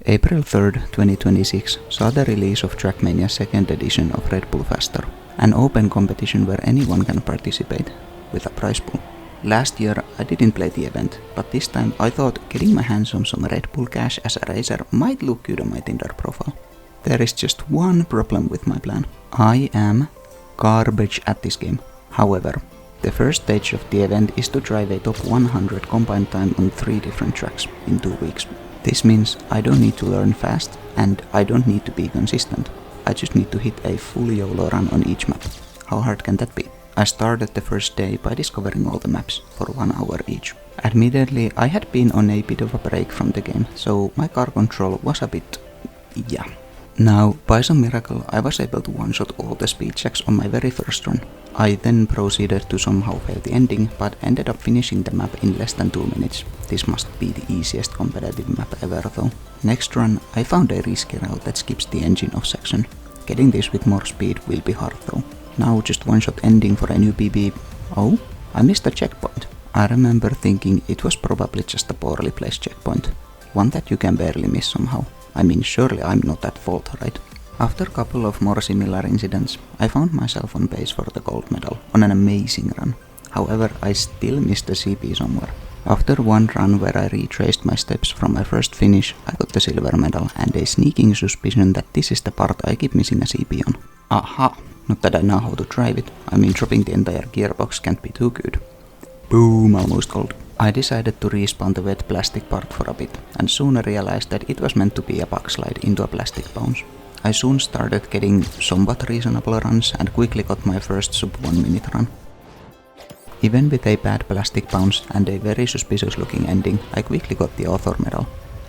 April 3rd, 2026 saw the release of Trackmania's second edition of Redbull Faster, an open competition where anyone can participate, with a prize pool. Last year I didn't play the event, but this time I thought getting my hands on some Redbull cash as a racer might look good on my Tinder profile. There is just one problem with my plan. I am garbage at this game. However, the first stage of the event is to drive a top 100 combined time on 3 different tracks in 2 weeks. This means I don't need to learn fast and I don't need to be consistent. I just need to hit a full YOLO run on each map. How hard can that be? I started the first day by discovering all the maps for 1 hour each. Admittedly, I had been on a bit of a break from the game, so my car control was a bit... yeah. Now, by some miracle, I was able to one-shot all the speed checks on my very first run. I then proceeded to somehow fail the ending, but ended up finishing the map in less than 2 minutes. This must be the easiest competitive map ever though. Next run, I found a risky route that skips the engine off section. Getting this with more speed will be hard though. Now just one-shot ending for a new PB. Oh, I missed a checkpoint. I remember thinking it was probably just a poorly placed checkpoint. One that you can barely miss somehow. I mean, surely I'm not at fault, right? After a couple of more similar incidents, I found myself on pace for the gold medal on an amazing run. However, I still missed the CP somewhere. After one run where I retraced my steps from my first finish, I got the silver medal and a sneaking suspicion that this is the part I keep missing a CP on. Aha! Not that I know how to drive it. I mean, dropping the entire gearbox can't be too good. Boom, almost gold. I decided to respawn the wet plastic part for a bit, and soon realized that it was meant to be a backslide into a plastic bounce. I soon started getting somewhat reasonable runs and quickly got my first sub 1 minute run. Even with a bad plastic bounce and a very suspicious looking ending, I quickly got the author medal.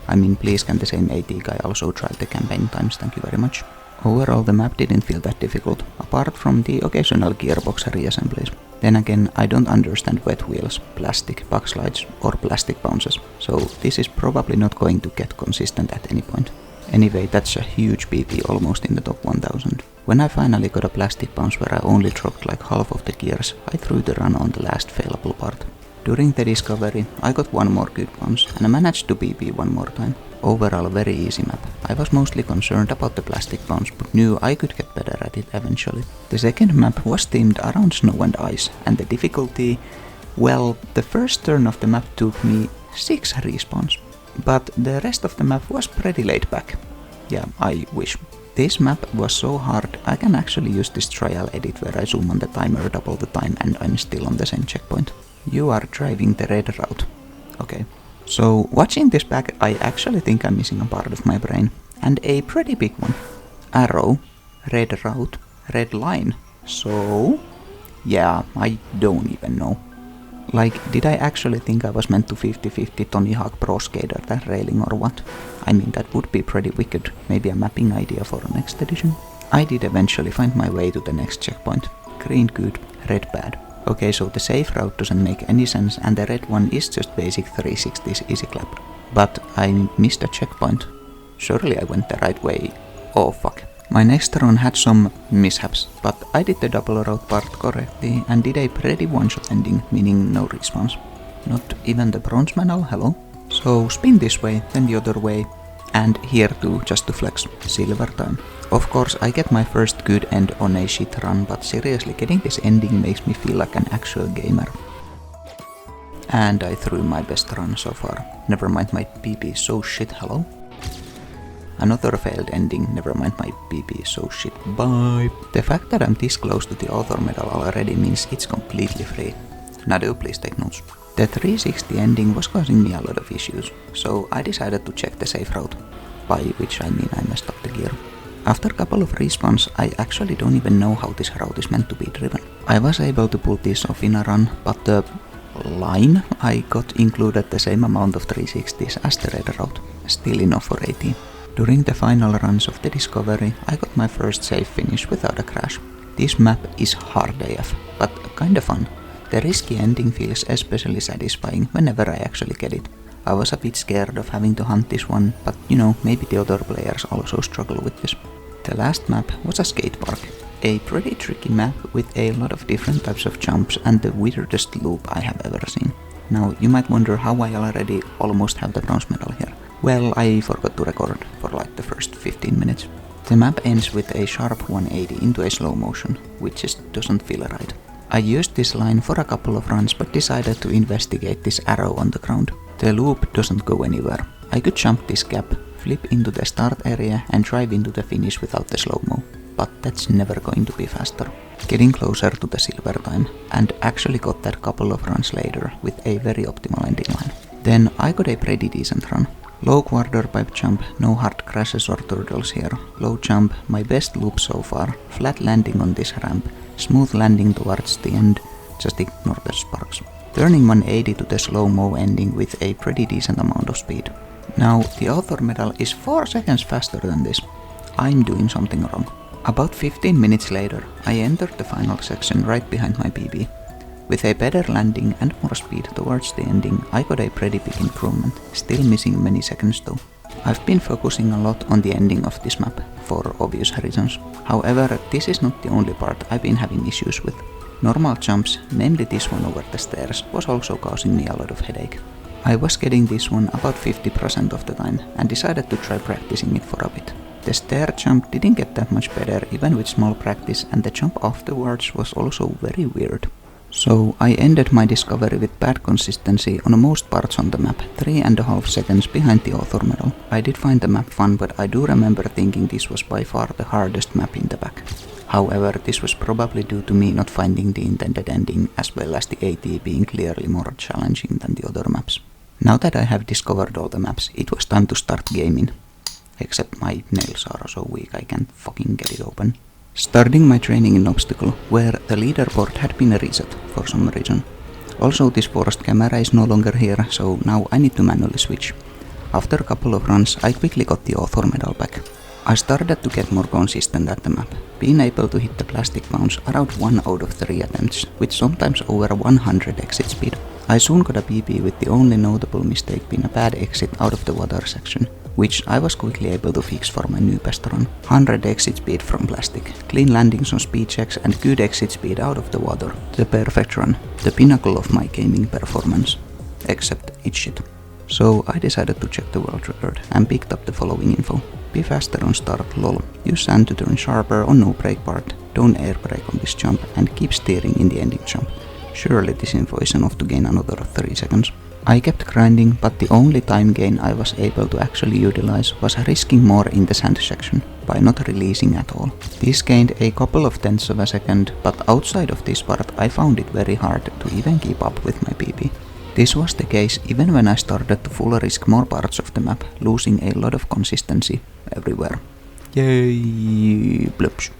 I mean, please can the same AT guy also drive the campaign times, thank you very much. Overall the map didn't feel that difficult, apart from the occasional gearbox reassemblies. Then again, I don't understand wet wheels, plastic backslides or plastic bounces, so this is probably not going to get consistent at any point. Anyway, that's a huge PP almost in the top 1000. When I finally got a plastic bounce where I only dropped like half of the gears, I threw the run on the last failable part. During the discovery, I got one more good bounce and I managed to PP one more time. Overall very easy map. I was mostly concerned about the plastic bounce but knew I could get better at it eventually. The second map was themed around snow and ice and the difficulty, well, the first turn of the map took me 6 respawns. But the rest of the map was pretty laid back. Yeah, I wish. This map was so hard I can actually use this trial edit where I zoom on the timer double the time and I'm still on the same checkpoint. You are driving the red route. Okay. So, watching this back, I actually think I'm missing a part of my brain. And a pretty big one. Arrow, red route, red line. So... yeah, I don't even know. Like, did I actually think I was meant to 50-50 Tony Hawk Pro Skater that railing or what? I mean, that would be pretty wicked. Maybe a mapping idea for next edition. I did eventually find my way to the next checkpoint. Green good, red bad. Okay, so the safe route doesn't make any sense and the red one is just basic 360s easy clap. But I missed a checkpoint. Surely I went the right way. Oh fuck. My next run had some mishaps, but I did the double route part correctly and did a pretty one-shot ending, meaning no respawns. Not even the bronze medal, hello? So spin this way, then the other way, and here too, just to flex. Silver time. Of course, I get my first good end on a shit run, but seriously, getting this ending makes me feel like an actual gamer. And I threw my best run so far. Never mind my PP is so shit, hello? Another failed ending, never mind my PP is so shit, bye. The fact that I'm this close to the author medal already means it's completely free. Nadu, please take notes. The 360 ending was causing me a lot of issues, so I decided to check the safe route, by which I mean I messed up the gear. After a couple of respawns, I actually don't even know how this route is meant to be driven. I was able to pull this off in a run, but the line I got included the same amount of 360s as the red route, still enough for 80. During the final runs of the discovery, I got my first safe finish without a crash. This map is hard AF, but kinda fun. The risky ending feels especially satisfying whenever I actually get it. I was a bit scared of having to hunt this one, but you know, maybe the other players also struggle with this. The last map was a skate park. A pretty tricky map with a lot of different types of jumps and the weirdest loop I have ever seen. Now you might wonder how I already almost have the bronze medal here. Well, I forgot to record for like the first 15 minutes. The map ends with a sharp 180 into a slow motion, which just doesn't feel right. I used this line for a couple of runs but decided to investigate this arrow on the ground. The loop doesn't go anywhere. I could jump this gap, flip into the start area and drive into the finish without the slow-mo, but that's never going to be faster. Getting closer to the silver time, and actually got that couple of runs later with a very optimal ending line. Then I got a pretty decent run. Low quarter pipe jump, no hard crashes or turtles here. Low jump, my best loop so far. Flat landing on this ramp, smooth landing towards the end, just ignore the sparks. Turning 180 to the slow-mo ending with a pretty decent amount of speed. Now the author medal is 4 seconds faster than this. I'm doing something wrong. About 15 minutes later, I entered the final section right behind my PB. With a better landing and more speed towards the ending, I got a pretty big improvement, still missing many seconds though. I've been focusing a lot on the ending of this map, for obvious reasons. However, this is not the only part I've been having issues with. Normal jumps, namely this one over the stairs, was also causing me a lot of headache. I was getting this one about 50% of the time and decided to try practicing it for a bit. The stair jump didn't get that much better even with small practice, and the jump afterwards was also very weird. So I ended my discovery with bad consistency on most parts on the map, 3.5 seconds behind the author medal. I did find the map fun, but I do remember thinking this was by far the hardest map in the pack. However, this was probably due to me not finding the intended ending, as well as the AT being clearly more challenging than the other maps. Now that I have discovered all the maps, it was time to start gaming. Except my nails are so weak I can't fucking get it open. Starting my training in obstacle, where the leaderboard had been reset for some reason. Also this forced camera is no longer here, so now I need to manually switch. After a couple of runs, I quickly got the author medal back. I started to get more consistent at the map, being able to hit the plastic bounce around 1 out of 3 attempts, with sometimes over 100 exit speed. I soon got a PB with the only notable mistake being a bad exit out of the water section, which I was quickly able to fix for my new best run. 100 exit speed from plastic, clean landings on speed checks and good exit speed out of the water. The perfect run, the pinnacle of my gaming performance. Except it's shit. So I decided to check the world record and picked up the following info. Be faster on start, lol. Use sand to turn sharper on no brake part. Don't air brake on this jump and keep steering in the ending jump. Surely this info is enough to gain another 3 seconds. I kept grinding, but the only time gain I was able to actually utilize was risking more in the sand section, by not releasing at all. This gained a couple of tenths of a second, but outside of this part I found it very hard to even keep up with my PB. This was the case even when I started to full risk more parts of the map, losing a lot of consistency everywhere. Yay! Bloops.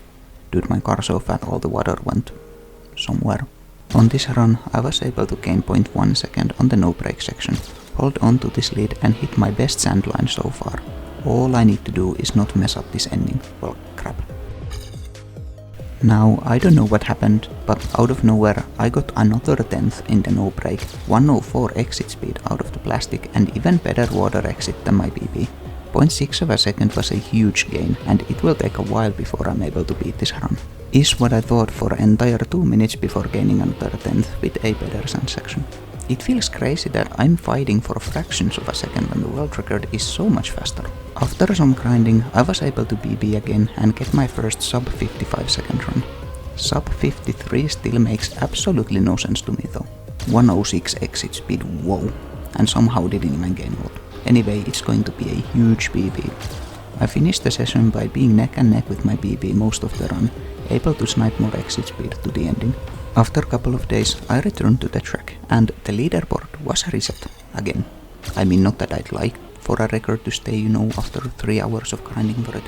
Dude, my car so fat all the water went somewhere. On this run, I was able to gain 0.1 second on the no brake section, hold on to this lead and hit my best sand line so far. All I need to do is not mess up this ending. Well, crap. Now, I don't know what happened, but out of nowhere I got another 10th in the no brake, 104 exit speed out of the plastic and even better water exit than my PB. 0.6 of a second was a huge gain, and it will take a while before I'm able to beat this run. Is what I thought for an entire 2 minutes before gaining another 10th with a better sand section. It feels crazy that I'm fighting for fractions of a second when the world record is so much faster. After some grinding, I was able to PB again and get my first sub 55 second run. Sub 53 still makes absolutely no sense to me though. 106 exit speed, whoa, and somehow didn't even gain a lot. Anyway, it's going to be a huge PB. I finished the session by being neck and neck with my PB most of the run, able to snipe more exit speed to the ending. After a couple of days, I returned to the track, and the leaderboard was reset again. I mean, not that I'd like for a record to stay, after 3 hours of grinding for it,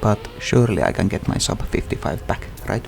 but surely I can get my sub 55 back, right?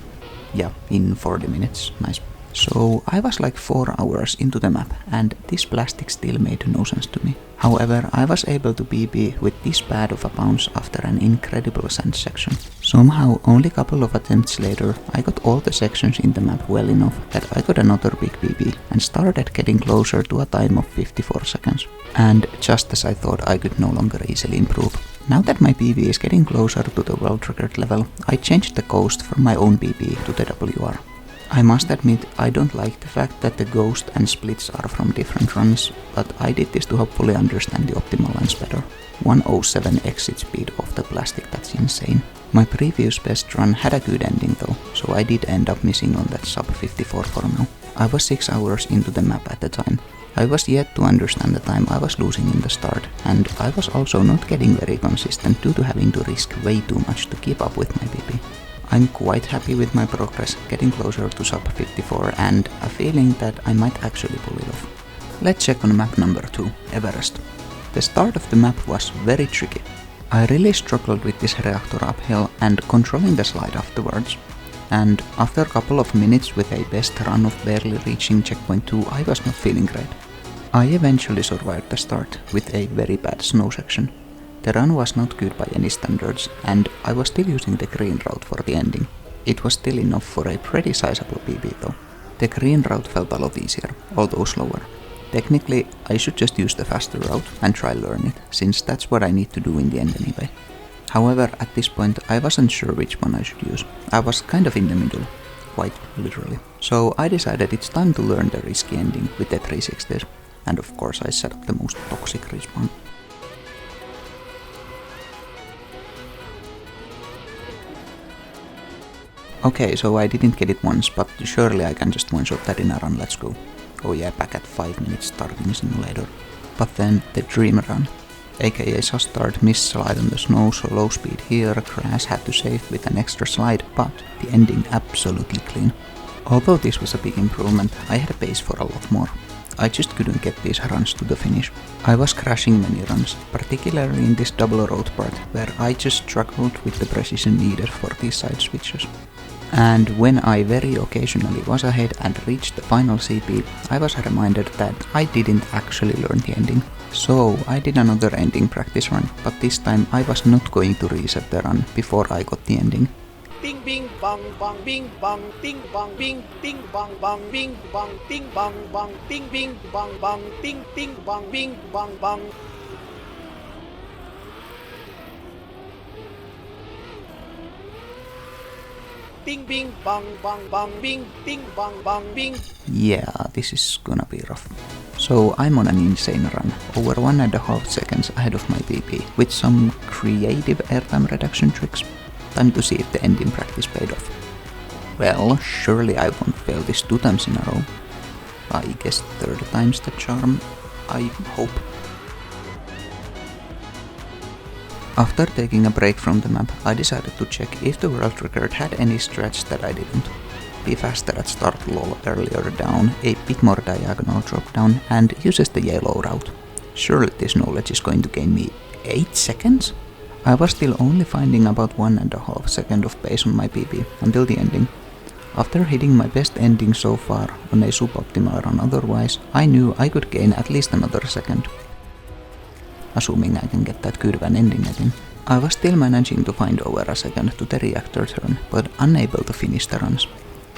Yeah, in 40 minutes, nice. So I was like 4 hours into the map, and this plastic still made no sense to me. However, I was able to PB with this bad of a bounce after an incredible sand section. Somehow, only a couple of attempts later, I got all the sections in the map well enough that I got another big PB and started getting closer to a time of 54 seconds. And just as I thought I could no longer easily improve. Now that my PB is getting closer to the world record level, I changed the coast from my own PB to the WR. I must admit I don't like the fact that the ghost and splits are from different runs, but I did this to hopefully understand the optimal lines better. 107 exit speed off the plastic, that's insane. My previous best run had a good ending though, so I did end up missing on that sub 54 for now. I was 6 hours into the map at the time. I was yet to understand the time I was losing in the start, and I was also not getting very consistent due to having to risk way too much to keep up with my PP. I'm quite happy with my progress, getting closer to sub 54 and a feeling that I might actually pull it off. Let's check on map number 2, Everest. The start of the map was very tricky. I really struggled with this reactor uphill and controlling the slide afterwards. And after a couple of minutes with a best run of barely reaching checkpoint 2, I was not feeling great. I eventually survived the start with a very bad snow section. The run was not good by any standards, and I was still using the green route for the ending. It was still enough for a pretty sizable PB though. The green route felt a lot easier, although slower. Technically, I should just use the faster route and try learn it, since that's what I need to do in the end anyway. However, at this point I wasn't sure which one I should use. I was kind of in the middle, quite literally. So I decided it's time to learn the risky ending with the 360s, and of course I set up the most toxic respawn. Okay, so I didn't get it once, but surely I can just one-shot that in a run, let's go. Oh yeah, back at 5 minutes starting simulator. But then the dream run. aka sus start, miss slide on the snow, so low speed here, crash, had to save with an extra slide, but the ending absolutely clean. Although this was a big improvement, I had a pace for a lot more. I just couldn't get these runs to the finish. I was crashing many runs, particularly in this double road part, where I just struggled with the precision needed for these side switches. And when I very occasionally was ahead and reached the final CP, I was reminded that I didn't actually learn the ending. So I did another ending practice run, but this time I was not going to reset the run before I got the ending. Ding bing bong bong bing bong ding bong bing ding bong bong bing bong ding bong bong ding bing bong bong ding ding bong bing bong bong. Ding bing bong bong bong bing ding bong bong bing. Yeah, this is gonna be rough. So I'm on an insane run, over 1.5 seconds ahead of my PP, with some creative airtime reduction tricks. Time to see if the ending practice paid off. Well, surely I won't fail this 2 times in a row. I guess 3rd time's the charm, I hope. After taking a break from the map, I decided to check if the world record had any stretch that I didn't. Be faster at start lol, earlier down, a bit more diagonal drop down, and uses the yellow route. Surely this knowledge is going to gain me 8 seconds? I was still only finding about 1.5 seconds of pace on my PP until the ending. After hitting my best ending so far on a suboptimal run otherwise, I knew I could gain at least another second. Assuming I can get that good of an ending again. I was still managing to find over a second to the reactor turn, but unable to finish the runs.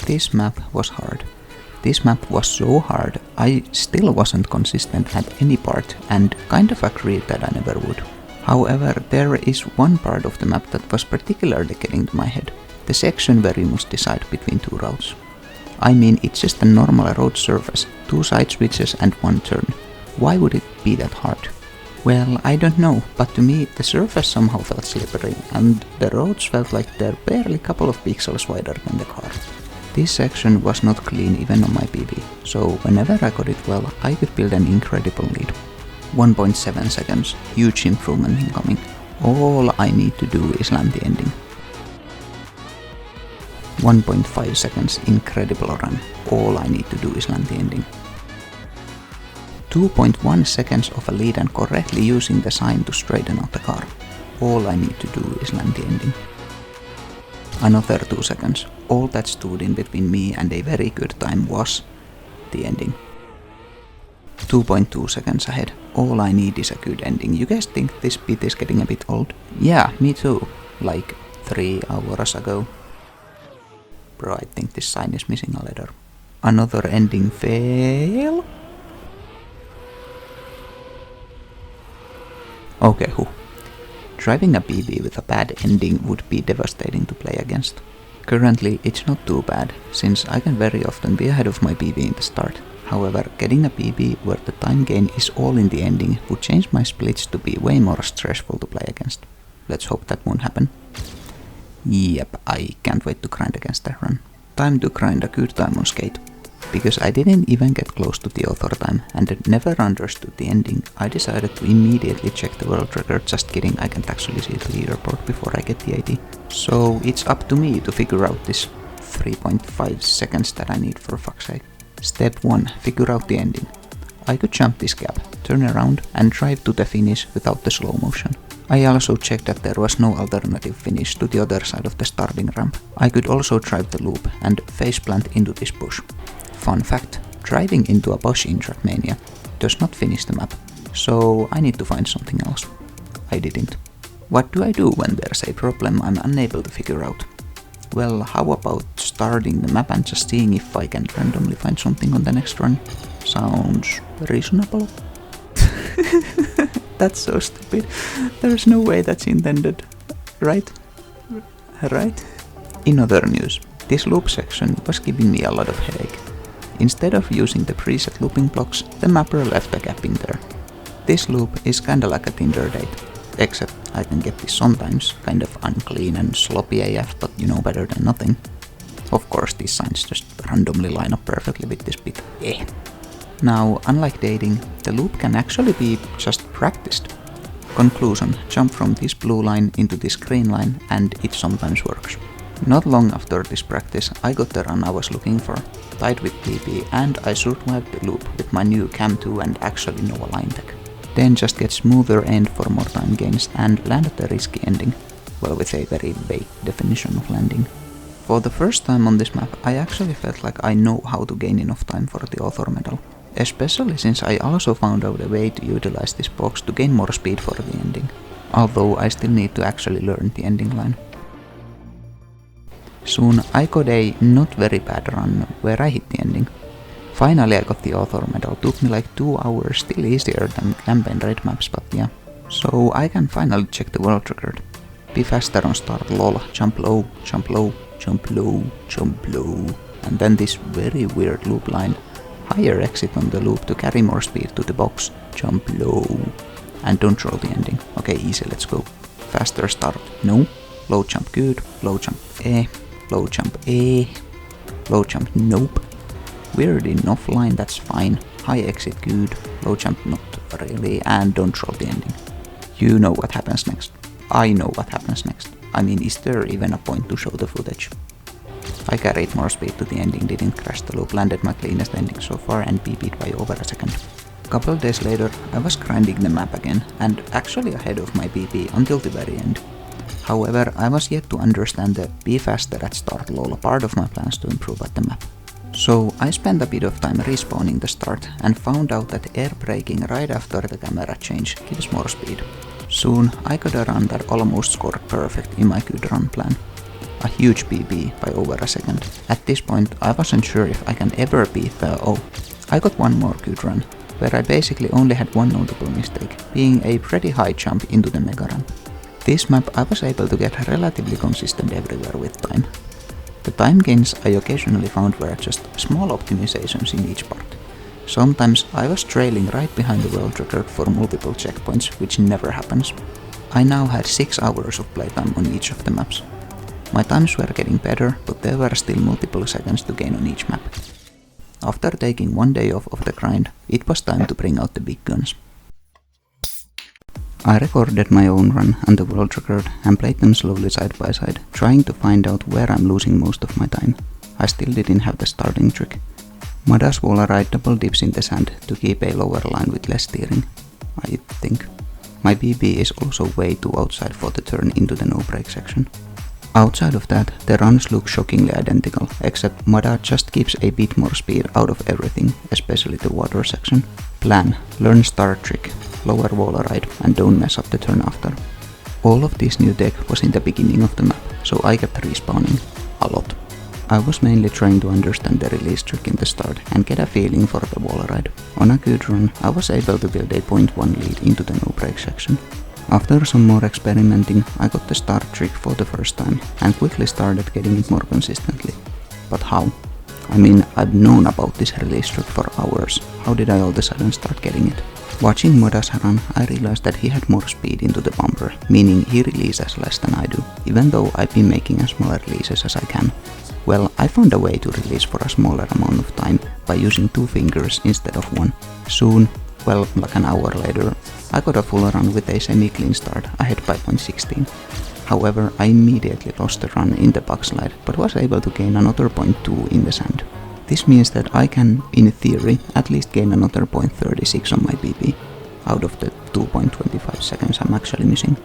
This map was hard. This map was so hard, I still wasn't consistent at any part and kind of agreed that I never would. However, there is one part of the map that was particularly getting to my head. The section where you must decide between 2 routes. I mean, it's just a normal road surface, 2 side switches and 1 turn. Why would it be that hard? Well, I don't know, but to me the surface somehow felt slippery, and the roads felt like they're barely a couple of pixels wider than the car. This section was not clean even on my PB, so whenever I got it well, I could build an incredible lead. 1.7 seconds, huge improvement incoming. All I need to do is land the ending. 1.5 seconds, incredible run. All I need to do is land the ending. 2.1 seconds of a lead and correctly using the sign to straighten out the car. All I need to do is land the ending. Another 2 seconds. All that stood in between me and a very good time was the ending. 2.2 seconds ahead. All I need is a good ending. You guys think this bit is getting a bit old? Yeah, me too. Like 3 hours ago. Bro, I think this sign is missing a letter. Another ending fail? Okay, Driving a PB with a bad ending would be devastating to play against. Currently it's not too bad, since I can very often be ahead of my PB in the start. However, getting a PB where the time gain is all in the ending would change my splits to be way more stressful to play against. Let's hope that won't happen. Yep, I can't wait to grind against that run. Time to grind a good time on skate. Because I didn't even get close to the author time and never understood the ending, I decided to immediately check the world record. Just kidding, I can't actually see the leaderboard before I get the 80. So it's up to me to figure out this 3.5 seconds that I need, for fuck's sake. Step 1. Figure out the ending. I could jump this gap, turn around and drive to the finish without the slow motion. I also checked that there was no alternative finish to the other side of the starting ramp. I could also drive the loop and faceplant into this bush. Fun fact, driving into a bush in Trackmania does not finish the map, so I need to find something else. I didn't. What do I do when there's a problem I'm unable to figure out? Well, how about starting the map and just seeing if I can randomly find something on the next run? Sounds reasonable? That's so stupid. There's no way that's intended. Right? Right? In other news, this loop section was giving me a lot of headache. Instead of using the preset looping blocks, the mapper left a gap in there. This loop is kinda like a Tinder date, except I can get this sometimes, kind of unclean and sloppy AF, but you know better than nothing. Of course these signs just randomly line up perfectly with this bit. Now, unlike dating, the loop can actually be just practiced. Conclusion, jump from this blue line into this green line and it sometimes works. Not long after this practice, I got the run I was looking for, tied with PB, and I survived the loop with my new Cam 2 and actually no align tech. Then just get smoother end for more time gains and land at the risky ending, well with a very vague definition of landing. For the first time on this map, I actually felt like I know how to gain enough time for the author medal. Especially since I also found out a way to utilize this box to gain more speed for the ending, although I still need to actually learn the ending line. Soon I got a not very bad run where I hit the ending. Finally I got the author medal, took me like 2 hours, still easier than campaign raid maps, but yeah. So I can finally check the world record. Be faster on start, lol, jump low, jump low, jump low, jump low, and then this very weird loop line. Higher exit on the loop to carry more speed to the box, jump low, and don't roll the ending. Okay, easy, let's go. Faster start, no, low jump good, low jump low jump low jump nope. Weird enough line, that's fine. High exit good, low jump not really, and don't roll the ending. You know what happens next. I know what happens next. I mean, is there even a point to show the footage? I carried more speed to the ending, didn't crash the loop, landed my cleanest ending so far and PB'd by over a second. Couple days later, I was grinding the map again, and actually ahead of my PB until the very end. However, I was yet to understand the be faster at start lol part of my plans to improve at the map. So I spent a bit of time respawning the start and found out that air braking right after the camera change gives more speed. Soon I got a run that almost scored perfect in my good run plan. A huge PB by over a second. At this point I wasn't sure if I can ever beat the I got one more good run, where I basically only had one notable mistake, being a pretty high jump into the mega ramp. This map I was able to get relatively consistent everywhere with time. The time gains I occasionally found were just small optimizations in each part. Sometimes I was trailing right behind the world record for multiple checkpoints, which never happens. I now had 6 hours of playtime on each of the maps. My times were getting better, but there were still multiple seconds to gain on each map. After taking 1 day off of the grind, it was time to bring out the big guns. I recorded my own run and the world record and played them slowly side by side, trying to find out where I'm losing most of my time. I still didn't have the starting trick. Mada's wall ride double dips in the sand to keep a lower line with less steering, I think. My BB is also way too outside for the turn into the no brake section. Outside of that, the runs look shockingly identical, except Mada just keeps a bit more speed out of everything, especially the water section. Plan, learn start trick, lower wall ride, and don't mess up the turn after. All of this new tech was in the beginning of the map, so I kept respawning. A lot. I was mainly trying to understand the release trick in the start and get a feeling for the wall ride. On a good run, I was able to build a 0.1 lead into the no brake section. After some more experimenting, I got the start trick for the first time and quickly started getting it more consistently. But how? I mean, I've known about this release trick for hours. How did I all of a sudden start getting it? Watching Modas run, I realized that he had more speed into the bumper, meaning he releases less than I do, even though I've been making as smaller releases as I can. Well, I found a way to release for a smaller amount of time by using 2 fingers instead of 1. Soon, well, like an hour later, I got a full run with a semi-clean start, ahead by 0.16. However, I immediately lost the run in the backslide, but was able to gain another 0.2 in the sand. This means that I can, in theory, at least gain another 0.36 on my PP, out of the 2.25 seconds I'm actually missing.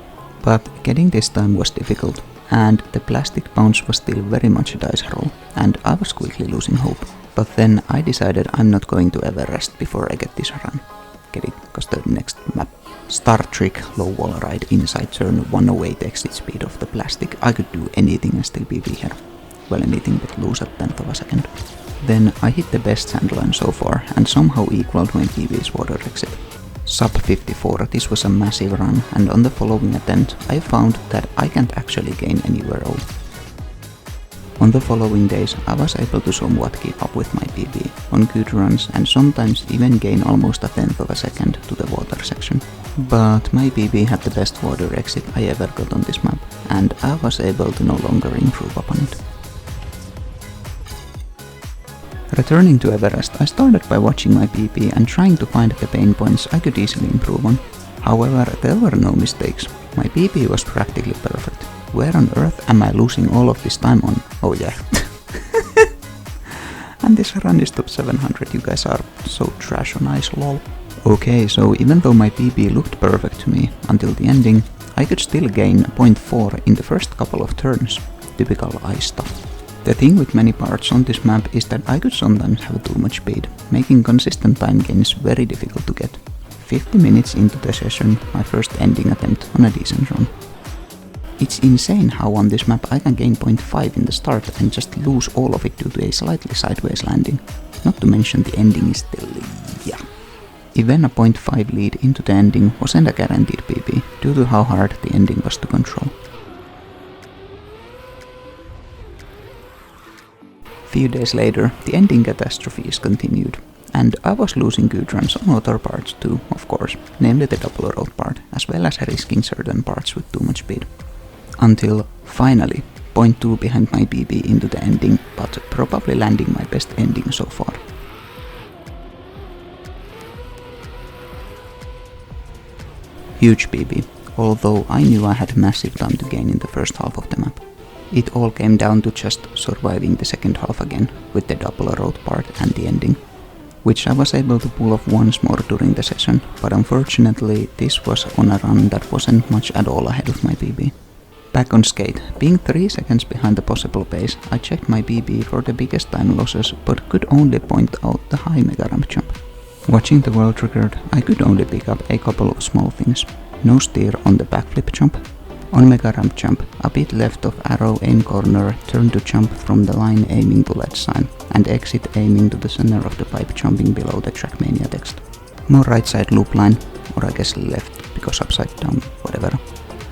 But getting this time was difficult, and the plastic bounce was still very much a dice roll, and I was quickly losing hope. But then I decided I'm not going to ever rest before I get this run. Get it? Cause the next map. Start trick, low wall ride, inside turn, 108 exit speed of the plastic. I could do anything and still PP here. Well, anything but lose at 10th of a second. Then I hit the best sand line so far and somehow equaled my PB's water exit. Sub 54, this was a massive run, and on the following attempt I found that I can't actually gain anywhere else. On the following days I was able to somewhat keep up with my PB on good runs and sometimes even gain almost a 10th of a second to the water section. But my PB had the best water exit I ever got on this map, and I was able to no longer improve upon it. Returning to Everest, I started by watching my PP and trying to find the pain points I could easily improve on. However, there were no mistakes. My PP was practically perfect. Where on earth am I losing all of this time on? Oh yeah. And this run is top 700, you guys are so trash on ice, lol. Okay, so even though my PP looked perfect to me until the ending, I could still gain 0.4 in the first couple of turns. Typical ice stuff. The thing with many parts on this map is that I could sometimes have too much speed, making consistent time gains very difficult to get. 50 minutes into the session, my first ending attempt on a decent run. It's insane how on this map I can gain 0.5 in the start and just lose all of it due to a slightly sideways landing. Not to mention the ending is still yeah. Even a 0.5 lead into the ending wasn't a guaranteed PP due to how hard the ending was to control. Few days later, the ending catastrophes continued, and I was losing good runs on other parts too, of course, namely the double road part, as well as risking certain parts with too much speed. Until, finally, 0.2 behind my PB into the ending, but probably landing my best ending so far. Huge PB, although I knew I had massive time to gain in the first half of the map. It all came down to just surviving the second half again, with the double road part and the ending, which I was able to pull off once more during the session, but unfortunately this was on a run that wasn't much at all ahead of my PB. Back on skate, being 3 seconds behind the possible pace, I checked my PB for the biggest time losses, but could only point out the high mega ramp jump. Watching the world record, I could only pick up a couple of small things. No steer on the backflip jump. On mega ramp jump, a bit left of arrow aim corner, turn to jump from the line aiming to ledge sign, and exit aiming to the center of the pipe jumping below the Trackmania text. More right side loop line, or I guess left, because upside down, whatever.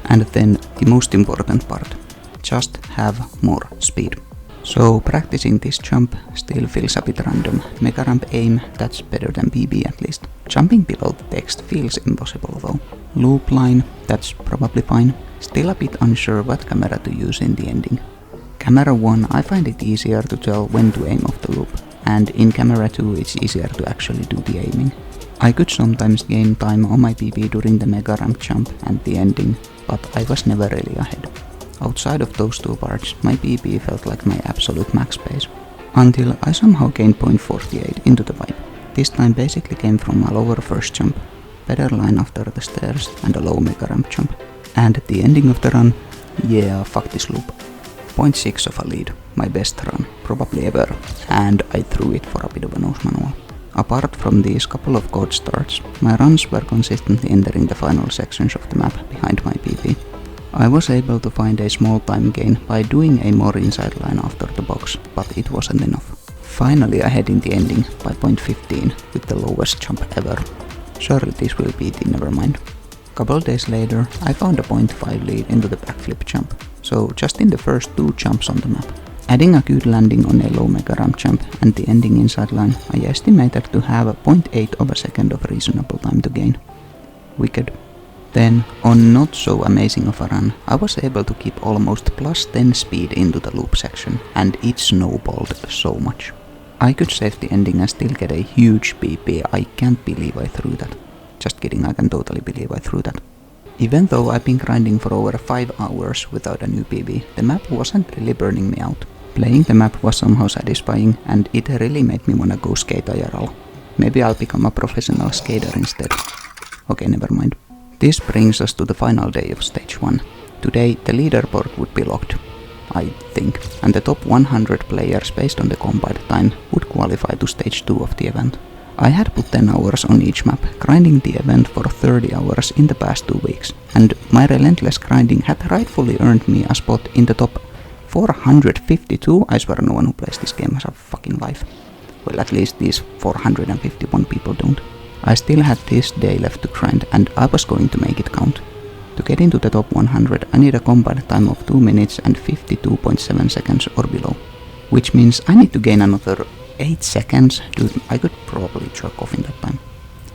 And then the most important part, just have more speed. So practicing this jump still feels a bit random. Mega ramp aim, that's better than PB at least. Jumping below the text feels impossible though. Loop line, that's probably fine. Still a bit unsure what camera to use in the ending. Camera 1, I find it easier to tell when to aim off the loop, and in camera 2 it's easier to actually do the aiming. I could sometimes gain time on my PB during the mega ramp jump and the ending, but I was never really ahead. Outside of those two parts, my PB felt like my absolute max pace. Until I somehow gained 0.48 into the pipe. This time basically came from a lower first jump, better line after the stairs, and a low mega ramp jump. And at the ending of the run, yeah, fuck this loop. 0.6 of a lead, my best run, probably ever, and I threw it for a bit of a nose manual. Apart from these couple of god starts, my runs were consistently entering the final sections of the map behind my PB. I was able to find a small time gain by doing a more inside line after the box, but it wasn't enough. Finally ahead in the ending by 0.15 with the lowest jump ever. Surely this will be the nevermind. Couple days later, I found a 0.5 lead into the backflip jump, so just in the first 2 jumps on the map. Adding a good landing on a low mega ramp jump and the ending inside line, I estimated to have a 0.8 of a second of reasonable time to gain. Wicked. Then, on not so amazing of a run, I was able to keep almost plus 10 speed into the loop section, and it snowballed so much. I could save the ending and still get a huge PP. I can't believe I threw that. Just kidding, I can totally believe I threw that. Even though I've been grinding for over 5 hours without a new PB, the map wasn't really burning me out. Playing the map was somehow satisfying, and it really made me wanna go skate IRL. Maybe I'll become a professional skater instead. Okay, never mind. This brings us to the final day of stage 1. Today the leaderboard would be locked, I think, and the top 100 players based on the combined time would qualify to stage 2 of the event. I had put 10 hours on each map, grinding the event for 30 hours in the past 2 weeks, and my relentless grinding had rightfully earned me a spot in the top 452. I swear no one who plays this game has a fucking life. Well, at least these 451 people don't. I still had this day left to grind, and I was going to make it count. To get into the top 100, I need a combined time of 2 minutes and 52.7 seconds or below. Which means I need to gain another 8 seconds, dude, I could probably jerk off in that time.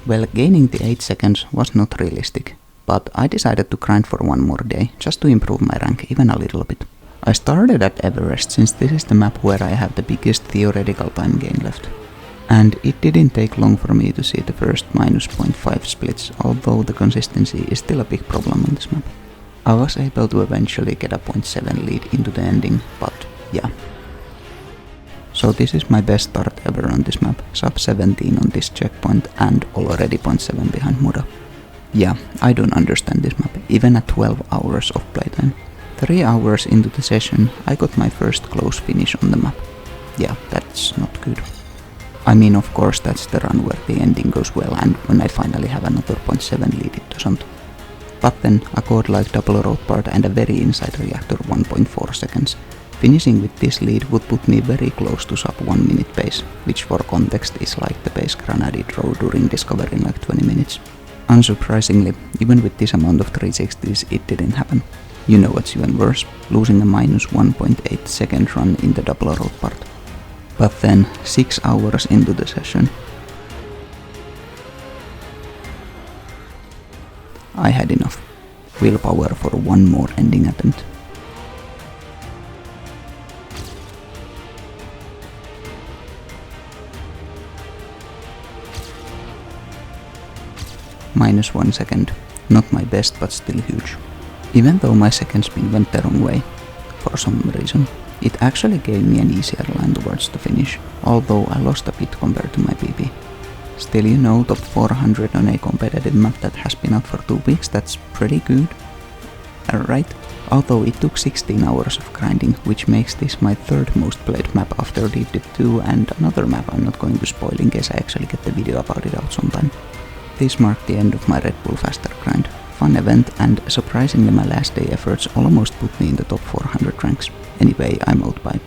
Well, gaining the 8 seconds was not realistic, but I decided to grind for 1 more day, just to improve my rank even a little bit. I started at Everest since this is the map where I have the biggest theoretical time gain left. And it didn't take long for me to see the first minus 0.5 splits, although the consistency is still a big problem on this map. I was able to eventually get a 0.7 lead into the ending, but yeah. So this is my best start ever on this map, sub 17 on this checkpoint and already 0.7 behind Muda. Yeah, I don't understand this map, even at 12 hours of playtime. 3 hours into the session, I got my first close finish on the map. Yeah, that's not good. I mean, of course, that's the run where the ending goes well, and when I finally have another 0.7 lead, it doesn't. But then, a godlike double road part and a very inside reactor 1.4 seconds. Finishing with this lead would put me very close to sub 1 minute pace, which for context is like the pace Granadi drove during Discovery in like 20 minutes. Unsurprisingly, even with this amount of 360s, it didn't happen. You know what's even worse, losing a minus 1.8 second run in the double road part. But then, 6 hours into the session, I had enough. Willpower for 1 more ending attempt. Minus 1 second. Not my best, but still huge. Even though my second spin went the wrong way, for some reason, it actually gave me an easier line towards the finish, although I lost a bit compared to my PP. Still, you know, top 400 on a competitive map that has been out for 2 weeks, that's pretty good. Right? Although it took 16 hours of grinding, which makes this my 3rd most played map after Deep Dip 2 and another map I'm not going to spoil in case I actually get the video about it out sometime. This marked the end of my Redbull faster grind. Fun event, and surprisingly my last day efforts almost put me in the top 400 ranks. Anyway, I'm out, bye.